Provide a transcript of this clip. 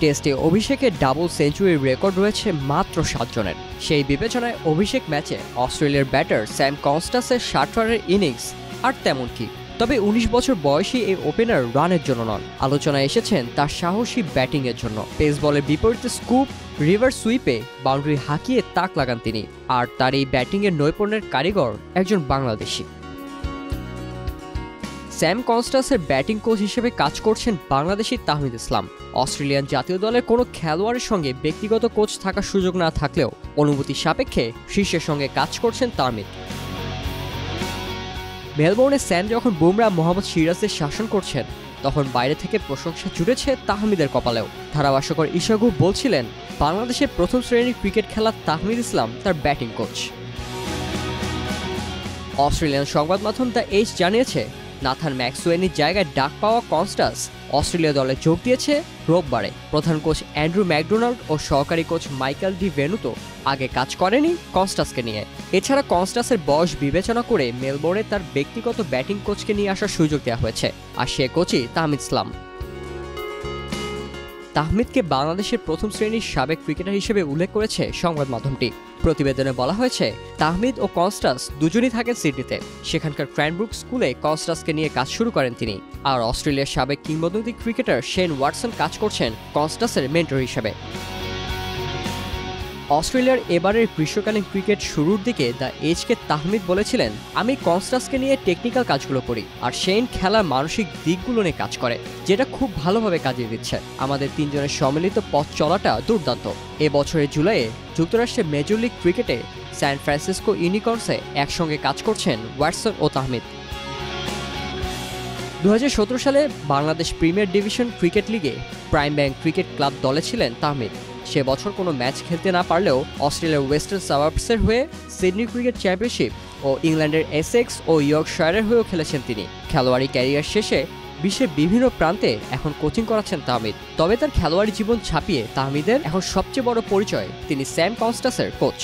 টেস্টে অভিষেকের double সেঞ্চুরির record রয়েছে মাত্র 7 জনের। সেই বিবেচনায় অভিষেক ম্যাচে অস্ট্রেলিয়ার ব্যাটার স্যাম কনস্টাসের 60 রানের ইনিংস আর তেমন কি। তবে 19 বছর বয়সী এই ওপেনার রানের জন্য নন, আলোচনায় এসেছেন তার সাহসী ব্যাটিংয়ের জন্য। পেস বলের বিপরীতে স্কুপ, রিভার সুইপে বাউন্ডারি হাঁকিয়ে তাক লাগান তিনি। আর তার এই ব্যাটিংয়ের নৈপুণ্যের কারিগর একজন বাংলাদেশি। স্যাম কনস্টাসের ব্যাটিং কোচ হিসেবে কাজ করছেন বাংলাদেশি তাহমিদ ইসলাম। অস্ট্রেলিয়ান জাতীয় দলের কোনো খেলোয়াড়ের সঙ্গে ব্যক্তিগত কোচ থাকার সুযোগ না থাকলেও অনুমতি সাপেক্ষে শীর্ষের সঙ্গে কাজ করছেন তাহমিদ। মেলবোর্নে স্যাম যখন বুমরা, মোহাম্মদ সিরাজের শাসন করছেন তখন বাইরে থেকে প্রশংসা জুড়েছে তাহমিদের কপালেও। ধারাভাষ্যকর ইশাকু বলছিলেন, বাংলাদেশের প্রথম শ্রেণীর ক্রিকেট খেলা তাহমিদ ইসলাম তার ব্যাটিং কোচ। অস্ট্রেলিয়ান সংবাদ মাধ্যম দ্য এজ জানিয়েছে, নাথান ম্যাক্সওয়েলের জায়গায় ডাক পাওয়া কনস্টাস অস্ট্রেলিয়া দলে যোগ দিয়েছে রোববারে। প্রধান কোচ অ্যান্ড্রু ম্যাকডোনাল্ড ও সহকারী কোচ মাইকেল ডি ভেনুতো আগে কাজ করেনি কনস্টাসকে নিয়ে। এছাড়া কনস্টাসের বয়স বিবেচনা করে মেলবোর্নে তার ব্যক্তিগত ব্যাটিং কোচকে নিয়ে আসার সুযোগ দেওয়া হয়েছে, আর সে কোচই তাহমিদ ইসলাম। তাহমিদকে বাংলাদেশের প্রথম শ্রেণীর সাবেক ক্রিকেটার হিসেবে উল্লেখ করেছে সংবাদ মাধ্যমটি। প্রতিবেদনে বলা হয়েছে, তাহমিদ ও কনস্টাস দুজনই থাকেন সিডনিতে। সেখানকার ক্র্যানব্রুক স্কুলে কনস্টাসকে নিয়ে কাজ শুরু করেন তিনি। আর অস্ট্রেলিয়ার সাবেক কিংবদন্তি ক্রিকেটার শেন ওয়াটসন কাজ করছেন কনস্টাসের মেন্টর হিসেবে। অস্ট্রেলিয়ার এবারের গ্রীষ্মকালীন ক্রিকেট শুরুর দিকে দ্য এজকে তাহমিদ বলেছিলেন, আমি কনস্টাসকে নিয়ে টেকনিক্যাল কাজগুলো করি আর শেন খেলার মানসিক দিকগুলো নিয়ে কাজ করে, যেটা খুব ভালোভাবে কাজে দিচ্ছে। আমাদের তিনজনের সম্মিলিত পথ চলাটা দুর্দান্ত। এবছরের জুলাইয়ে যুক্তরাষ্ট্রের মেজর লিগ ক্রিকেটে স্যান ফ্রান্সিসকো ইউনিকর্নসে একসঙ্গে কাজ করছেন ওয়াটসন ও তাহমিদ। 2017 সালে বাংলাদেশ প্রিমিয়ার ডিভিশন ক্রিকেট লিগে প্রাইম ব্যাংক ক্রিকেট ক্লাব দলে ছিলেন তাহমিদ। সে বছর কোনো ম্যাচ খেলতে না পারলেও অস্ট্রেলিয়ার ওয়েস্টার্ন সাবার্বসের হয়ে সিডনি ক্রিকেট চ্যাম্পিয়নশিপ ও ইংল্যান্ডের এসেক্স ও ইয়র্কশায়ারের হয়েও খেলেছেন তিনি। খেলোয়াড়ি ক্যারিয়ার শেষে বিশ্বের বিভিন্ন প্রান্তে এখন কোচিং করাচ্ছেন তাহমিদ। তবে তার খেলোয়াড়ি জীবন ছাপিয়ে তাহমিদের এখন সবচেয়ে বড় পরিচয়, তিনি স্যাম কনস্টাসের কোচ।